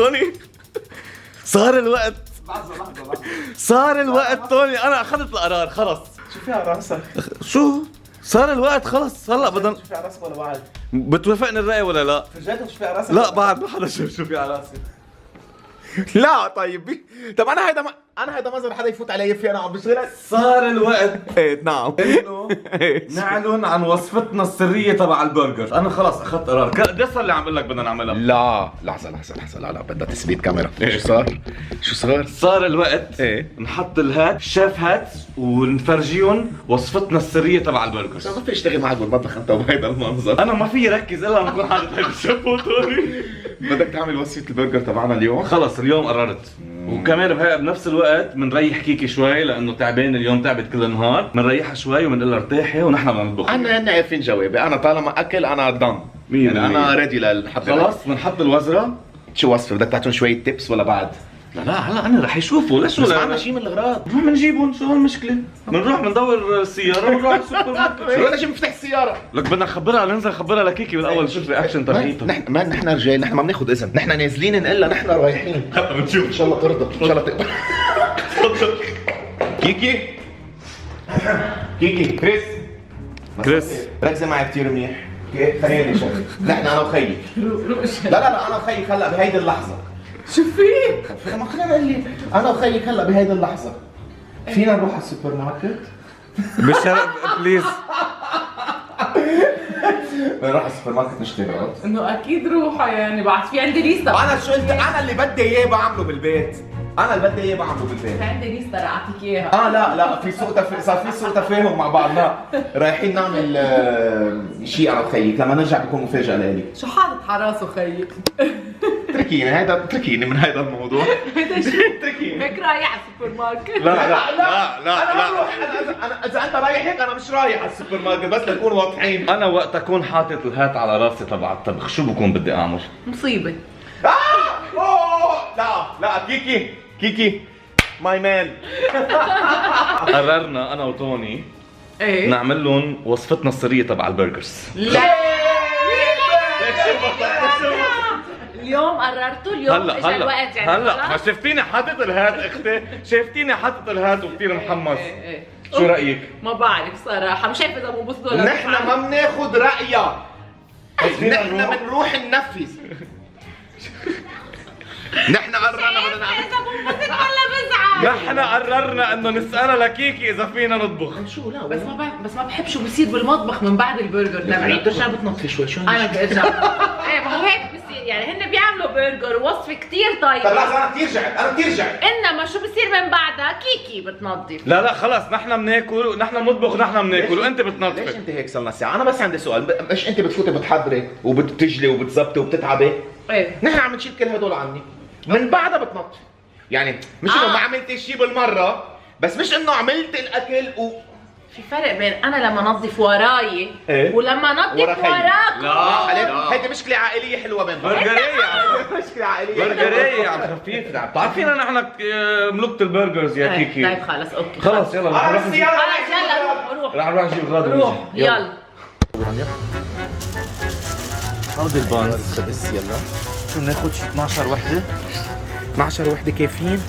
توني صار الوقت. لحظة. صار الوقت توني، انا اخذت القرار خلص. شو في على راسك؟ شو صار الوقت خلص، هلا بدنا. شو في على راسك ولا بعد؟ بتوافقني الرأي ولا لا؟ فرجيتك شو في على راسك؟ لا بعد ما حدا شاف شو في على راسي. لا طيب طب انا هيدا منظر حدا يفوت علي فيه انا عم بشغلك. صار الوقت ايه نعم. انه نعلن عن وصفتنا السرية تبع البرجر. انا خلص اخذت قرار. قد صار اللي عم بقول لك بدنا نعملها؟ لا لحظة لا بدها تثبيت كاميرا. شو صار؟ صار الوقت ايه نحط الهات شيف هات ونفرجيهم وصفتنا السرية تبع البرجر. ما في اشتغل معك بالمطبخ انت وبهيدا المنظر. انا ما في ركز الا لما اكون حاطط هيدا الشيف وطوني. بدك تعمل وصفة البرجر تبعنا اليوم؟ خلص اليوم قررت. وكمان بنفس الوقت بنريح كيكي شوي لانه تعبان اليوم، تعبت كل النهار. بنريحها شوي وبنقول لها ارتاحي ونحن بدنا نطبخ. انا عارفين جوابي، انا طالما اكل انا ضن. يعني انا ريدي للحب. خلص بنحط الوزرة. شو وصفة؟ بدك تعطون شوية تيبس ولا بعد؟ لا هلا انا رح يشوفوا. ليش بس ولا ما عندنا شيء من الاغراض. بنروح بنجيبهم، شو هالمشكلة؟ بنروح بندور السيارة ونروح على السوبر ماركت. شو ولا شيء مفتاح السيارة؟ لك بدنا نخبرها، ننزل نخبرها لكيكي بالاول شوف رياكشن تبعيتها. نحن رجال، نحن ما بناخذ اذن، نحن نازلين نقول لها نحن رايحين. هلا بنشوف ان شاء الله ترضى، ان شاء الله تقبل. كيكي كريس ركزي معي كثير منيح. خليني شغل. نحن انا وخيي. لا انا وخيك هلا بهيدي اللحظة. شو في؟ ما خلينا نقول لي انا وخيك هلا بهيدي اللحظة فينا نروح على السوبر ماركت؟ بالشرق بليز. نروح على السوبر ماركت نشتري اغراض. انه اكيد روحه يعني، بعد في عندي ليستا. انا شو قلت؟ انا اللي بدي اياه بعمله بالبيت. في عندي ليستا رح اعطيك اياها. لا في سوء صار في سوء تفاهم مع بعضنا. رايحين نعمل شيء انا وخيك، لما نرجع بكون مفاجأة لإلي. شو حاطط على راسه خيك؟ تركيني من هذا الموضوع. هيدا شو؟ تركيني. هيك رايح على السوبر ماركت؟ لا انا اذا انت رايح هيك انا مش رايح على السوبر ماركت، بس لنكون واضحين. انا وقت اكون حاطط الهات على راسي تبع الطبخ شو بكون بدي اعمل؟ مصيبة. لا كيكي ماي مان. قررنا انا وتوني ايه نعمل لهم وصفتنا السرية تبع البرجرز. لا اليوم قررتوا اليوم اجى الوقت يعني. هلا ما شفتيني حاطط الهات اختي، شفتيني حاطط الهات وكثير محمس. ايه شو رايك؟ ما بعرف صراحة، مش شايفة اذا مو بصدق ولا نحن ما بناخذ رأيها، نحن بنروح ننفذ. نحن قررنا بدنا نعمل. اذا مو بصدق ولا بزعل. نحن قررنا انه نسألها لكيكي اذا فينا نطبخ. شو لا بس ما بحب شو بصير بالمطبخ من بعد البرجر تبعي. ترجع بتنطفي شوي. شو انا بدي ارجع. ايه ما هو هيك بصير يعني، هن بيعملوا برجر وصفه كثير طيب طيبه. لحظة انا كثير جعت. انما شو بصير من بعدها؟ كيكي بتنظف. لا خلص نحن بناكل ونحن بنطبخ ونحن بناكل وانت ليش بتنظفي. انت هيك صرنا ساعة؟ انا بس عندي سؤال، مش انت بتفوتي بتحضري وبتجلي وبتزبطي وبتتعبي؟ ايه نحن عم نشيل كل هدول عني، من بعدها بتنطفي. يعني مش انه ما عملتي شيء بالمرة، بس مش انه عملت الاكل في فرق بين انا لما انظف وراي إيه؟ ولما انظف وراكم. لا هيدي مشكلة عائلية حلوة بين بعض. برجرية مشكلة عائلية. برجرية على خفيف. بتعرفينا نحن ملوكة البرجرز يا كيكي. طيب خلص اوكي. خلص يلا رح نروح نجيب. خلص يلا روح رح نروح نجيب اغراض روح يلا. هودي البانز بس يلا شو بناخذ شي 12 وحدة؟ 12 وحدة كافيين؟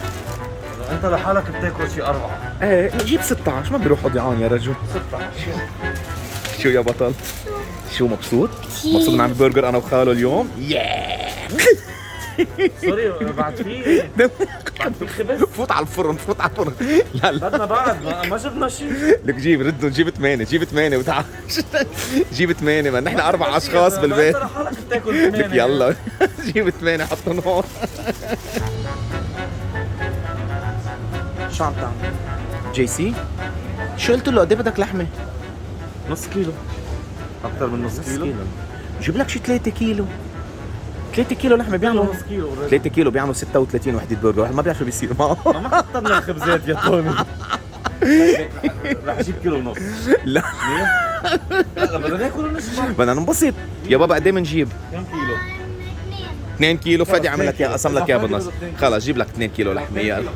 انت لحالك بتاكل شي 4. ايه جيب 16 ما بيروح ضيعان يا رجل. 16 شو يا بطل؟ شو مبسوط؟ مبسوط نعمل برجر انا وخاله اليوم؟ سوري بعد في خبز. فوت على الفرن. لا بدنا بعد ما جبنا شيء. لك جيب 8 وتعال. جيب 8 ما نحن 4 اشخاص بالبيت. انت لحالك بتاكل 8. لك يلا جيب 8 حطهم هون. شو عم تعمل؟ جي سي؟ شو قلت له قد ايه بدك لحمة؟ نص كيلو. اكثر من نص كيلو. جيب لك شي 3 كيلو. 3 كيلو لحمة بيعملوا نص كيلو 3 كيلو بيعملوا 36 وحدة برجر، واحد ما بيعرف شو بيصير معه. ما كترنا الخبزات يا توني. رح اجيب كيلو ونص. لا بدنا ناكل ونشبع. بدنا ننبسط يا بابا. قد ايه بنجيب؟ كم كيلو؟ 2 كيلو. فادي عمل لك اياه، قسم لك اياه بالنص. خلص جيب لك 2 كيلو لحمة يلا.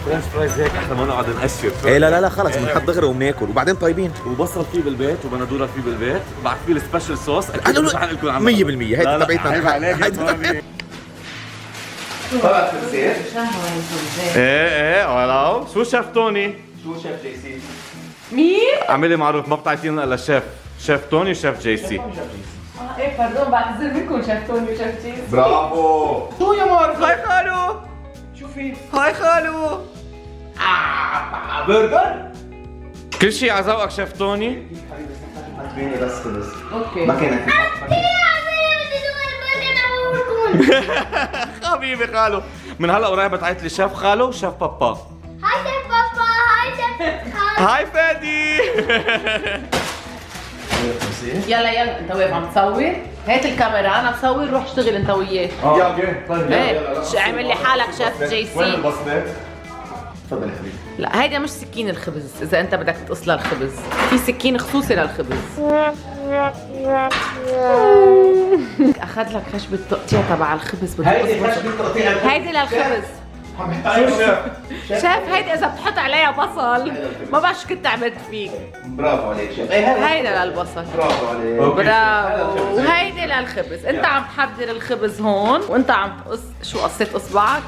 فرنش فرايز هيك احنا ما نقعد نقشر. ايه لا خلص بنحط دغري وبناكل وبعدين طيبين. وبصل فيه بالبيت وبندوره فيه بالبيت، بعد فيه السبيشال صوص 100% هيدي تبعتنا. طلعت الزيت. ايه ولو شو شيف توني؟ شو شيف جي سي؟ مين؟ اعملي معروف ما بتعطينا الا شيف توني وشيف جي سي. ايه باردون بعتذر منكم شيف توني وشيف جيسي. برافو. شو يا مارك؟ هاي خالو. شو في؟ هاي خالو. برجر؟ كل شيء على ذوقك شيف توني؟ حبيبي بس خلص. اوكي. ما كانت حبيبي خالو. من هلا ورايح بتعيط لي شيف خالو شيف بابا. هاي شيف بابا. هاي شيف هاي فادي. يلا انت واقف عم تصور؟ هات الكاميرا انا بصور، روح اشتغل انت وياه. ايه اعمل لي حالك شيف جي وين سي. البصمات؟ تفضل يا حبيبي. لا هيدا مش سكين الخبز، اذا انت بدك تقص الخبز في سكين خصوصي للخبز. اخذ لك خشبة التقطيع تبع الخبز. هيدي خشبة تقطيع الخبز. هيدي للخبز. عم بحطها شيف هيدي اذا بتحط عليها بصل ما بعرف شو كنت عملت فيك. برافو عليك شيف. هيدا للبصل. برافو عليك. برافو. وهيدي للخبز. انت عم تحضر الخبز هون وانت عم تقص. شو قصيت اصبعك؟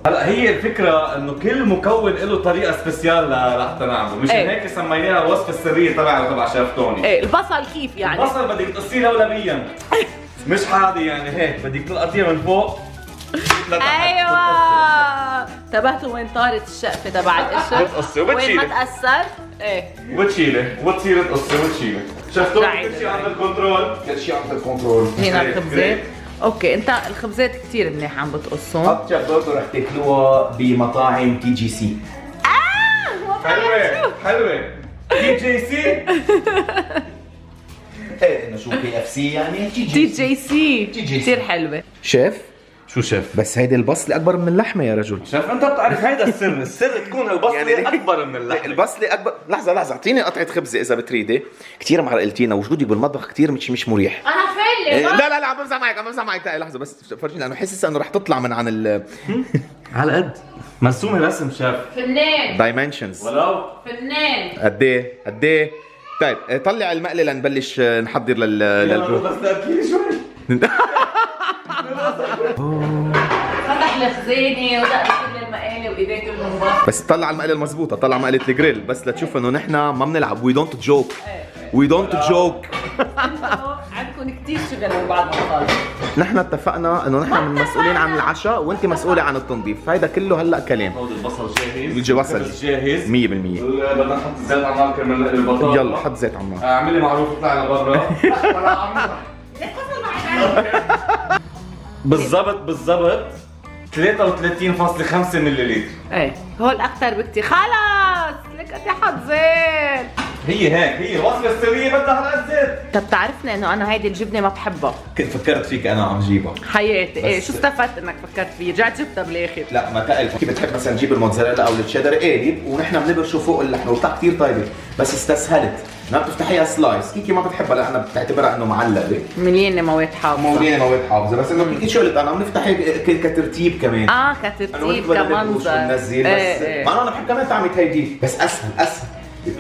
هلا هي الفكرة انه كل مكون له طريقة سبيسيال لحتى نعمله، مش ايه. هيك سميناها الوصفة السرية تبع شيف توني. ايه البصل كيف يعني؟ البصل بدك تقصيه لولبيا. مش عادي يعني هيك، بدك تلقطيه من فوق لتحت. ايوه انتبهتوا وين طارت الشقفة تبع القشر؟ بتقصي وين ما وبتشيلي. تأثر؟ ايه وتشيلي وتصير تقصي وتشيلي. شيف توني كل شيء عند الكنترول. كل شيء عند الكنترول. هنا جريت، الخبزات. جريت. اوكي انت الخبزات كثير منيح عم بتقصهم. اطيب برجر رح تاكلوها بمطاعم تي جي سي. حلوة حلوة. تي جي سي. ايه انه شو كي اف سي يعني تي جي سي تي جي سي. كثير حلوة. شيف شو شيف؟ بس هيدي البصلة أكبر من اللحمة يا رجل. شيف انت بتعرف هيدا السر تكون البصلة يعني اكبر من اللحمة. البصلة أكبر. لحظة أعطيني قطعة خبزة إذا بتريدي. كثير معرقلتينا وجودك بالمطبخ كثير مش مريح. انا فلة. لا عم بمزح معك لحظة بس فرجيني لأنه حاسس إنه رح تطلع من عن ال على قد مرسومة رسم شيف. فنان. dimensions. ولو فنان. قد ايه. طيب طلع المقلة لنبلش نحضر للبرو. بس تأكيد شوي. فتح الخزانة ودق كل المقالة وايديه كلهم بس. بس طلع المقلة المضبوطة، طلع مقلة الجريل بس لتشوف إنه نحن ما بنلعب. وي دونت جوك. عندكم كثير شغل بعد ما نخلص. نحن اتفقنا انه نحن مسؤولين عن العشاء وانت مسؤولة عن التنظيف. هيدا كله هلا كلام. هود البصل جاهز. البصل الخبز جاهز. 100%. بدنا نحط الزيت على النار كرمال نقلي البطاطا. يلا حط زيت على النار. اعملي معروف اطلعي لبرا. بالضبط 33.5 مللتر. ايه هول اكثر بكثير. خلص لك قد حط زيت. هي الوصفة السرية بدها هالقد زيت. طب تعرفني انه انا هيدي الجبنه ما بحبها كنت فكرت فيك انا عم جيبها. حياتي. ايه بس- شو استفدت انك فكرت فيه؟ رجعت جبتها بالاخر. لا ما تقل. كيف بتحب مثلا نجيب الموتزاريلا او التشيدر قالب ونحن بنبرشه فوق اللحمه وبتطلع كثير طيبه بس استسهلت. ما بتفتحيها سلايس. كيكي ما بتحبها لانها بتعتبرها انه معلبه. مليانه مواد حافظه. مولينا مواد حافظه بس انه كيكي شغلة انا بنفتح هيك كترتيب كمان. كترتيب كمنظر. بننزل بس ما انا بحب كمان طعمة هيدي بس اسهل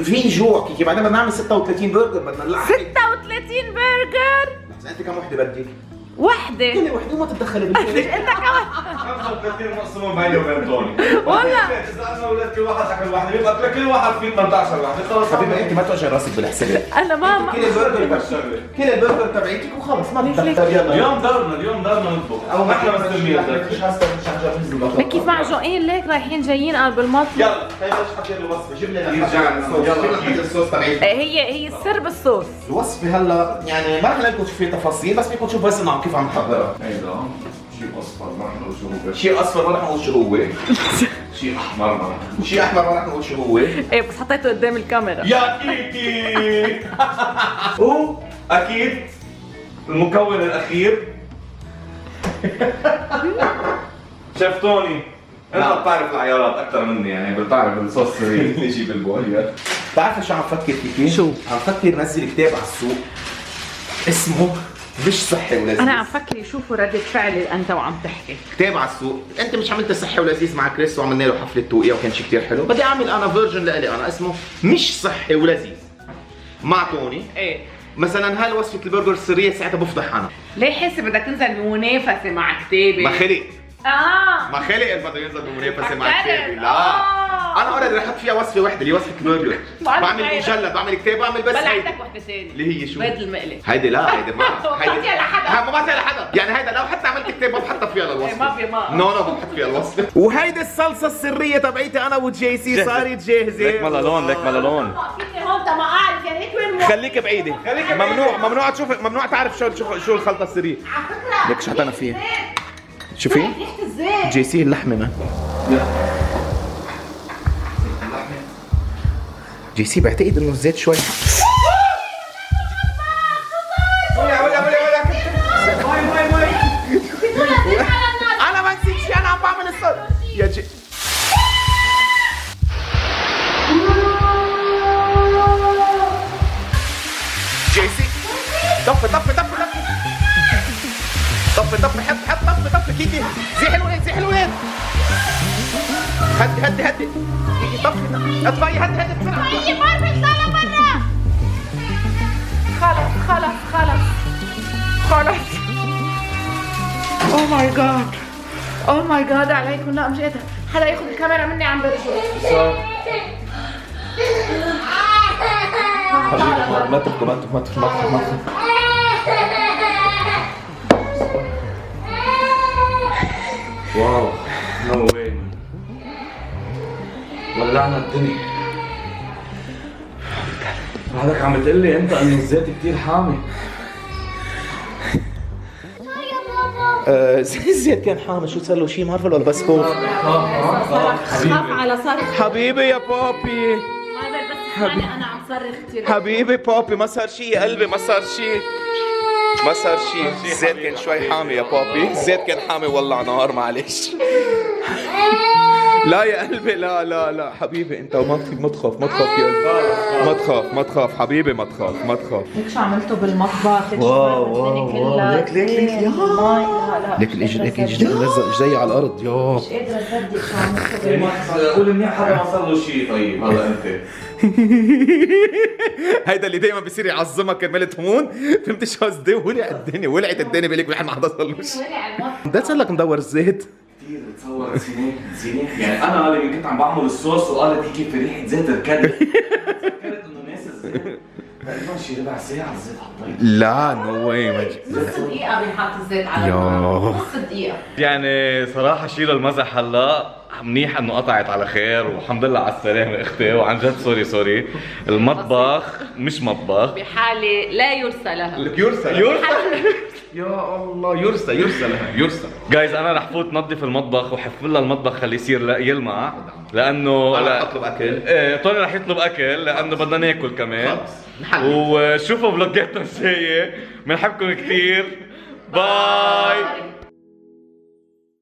في جوع كيكي. بعدين بدنا نعمل 36 برجر بدنا نلعب 36 برجر. لحظة انت كم وحده بدك؟ وحده. كل وحده وما تتدخلي بالبيت. انت كمان 35 مقسومة بيني وبين توني. والله. اذا انا ولاد كل واحد اكل واحده بيبقى كل واحد فيه 18 واحده خلص. حبيبي انت ما توجع راسك بالحساب. انا ما كل البرجر كل البرجر تبعيتك وخلص ما تتدخل. يلا اليوم دارنا نطبخ او ما احنا احنا مستلمين. مش هسه مش هنجهز البطاطا. كيف معجوقين ليك رايحين جايين قلب المطبخ. يلا هي بس حكي الوصفه. جيب لنا يرجع لنا. الصوص. يلا. جيب لنا الصوص تبعيتك. هي السر بالصوص. الوصفه هلا يعني ما رح نقول شو فيها تفاصيل بس بدكم تشوفوا بس انه كيف عم نحضرها. هيدا شيء اصفر ما رح نقول شو هو. شيء اصفر ما رح نقول شو هو. شيء احمر ما رح نقول. شيء احمر ما رح نقول شو هو. ايه بس حطيته قدام الكاميرا. يا كيكي. واكيد المكون الاخير شيف توني. انت بتعرف العيارات اكثر مني يعني بتعرف الصوص السري. نجيب البواليات. بتعرف شو عم فكر كيكي؟ شو؟ عم فكر نزل كتاب على السوق اسمه مش صحي ولذيذ. انا عم فكر يشوفوا ردة فعلي انت وعم تحكي. كتاب على السوق، انت مش عملت صحي ولذيذ مع كريس وعملنا له حفله توقيع وكان شيء كثير حلو، بدي اعمل انا فيرجن لإلي انا اسمه مش صحي ولذيذ مع توني. ايه مثلا هاي وصفه البرجر السريه ساعتها بفضح انا. ليه حسي بدك تنزل بمنافسه مع كتابي؟ ما خلق ما خلق بده ينزل بمنافسه مع فكرت. كتابي. لا انا اوريدي رح احط فيها وصفه وحده اللي هي وصفه البرجر. بعمل مجلد، بعمل كتاب، بعمل بس بلا هيدي عندك وحده ثانيه اللي هي شو؟ بيض المقلي. هيدي لا هيدي ما بعطيها لحدا. ما بعطيها لحدا، يعني هيدا لو حتى عملت كتاب ما بحطها فيها للوصفه. ما في ما نو ما بحط فيها الوصفه. وهيدي الصلصه السريه تبعيتي انا وجي سي صارت جاهزه. ليك ملالون ليك ملالون. فيني هون ما اعرف يعني هيك وين خليك بعيدة، ممنوع تشوف، ممنوع تعرف شو الخلطة السرية. ليك شو حطينا فيه؟ شوفي ريحه الزيت. جي سي اللحمة ما جي سي بعتقد انه الزيت شوي. انا ما نسيت شيء، انا عم بعمل الصوت يا جي. جيسي طفي حط كيكي زي حلوين هدي كيكي طفي اطفي هدي بسرعة. هي باربي طالع برا. خلص اوه ماي جاد عليكم. لا مش قادرة حدا ياخذ الكاميرا مني عم برجع. ما تبكوا. واو نو واي ولعنا الدنيا. بعدك عم تقول لي انت انه الزيت كثير حامي. الزيت كان حامي، شو صار له شيء ما بعرف ولا بس خوف. خاف على صرخ. حبيبي يا بابي، هذا بس اسمعني انا عم صرخ كثير. حبيبي بابي ما صار شيء يا قلبي، ما صار شيء. الزيت كان شوي حامي يا بابي، الزيت كان حامي والله نار معلش. لا يا قلبي لا حبيبي انت ما تخاف يا قلبي، ما تخاف حبيبي، ما تخاف. ليك شو عملته بالمطبخ؟ واو ليك ليك الايد لزق جاي على الارض يا. مش قادرة اصدق شو عملته بالمطبخ. قول منيح حدا ما صار له شيء. طيب هلا انت هيدا اللي دايما بيصير يعظمك كرمال تهون، فهمت شو قصدي؟ ولعت الدنيا بيقول لك ما حدا صار له شيء. ده صار لك مدور الزيت كثير بتصور زينات يعني انا اللي كنت عم بعمل الصوص وقالت هيك في ريحه زيت ركضت. فكرت انه ناس الزيت تقريبا شي ربع ساعه الزيت حطيت. لا نو واي نص دقيقة بنحط الزيت على النار. نص دقيقة. يعني صراحه شيل المزح هلا منيح انه قطعت على خير والحمد لله على السلامه اختي. وعن جد سوري المطبخ مش مطبخ بحالة لا يرثى لها. يرسل يا الله يرسل جايز. انا رح فوت نظف المطبخ وحفل لها المطبخ خليه يصير يلمع لانه انا اطلب اكل. ايه طوني رح يطلب اكل لانه بدنا ناكل كمان. وشوفوا فلوجاتنا الجايه، بنحبكم كثير. باي.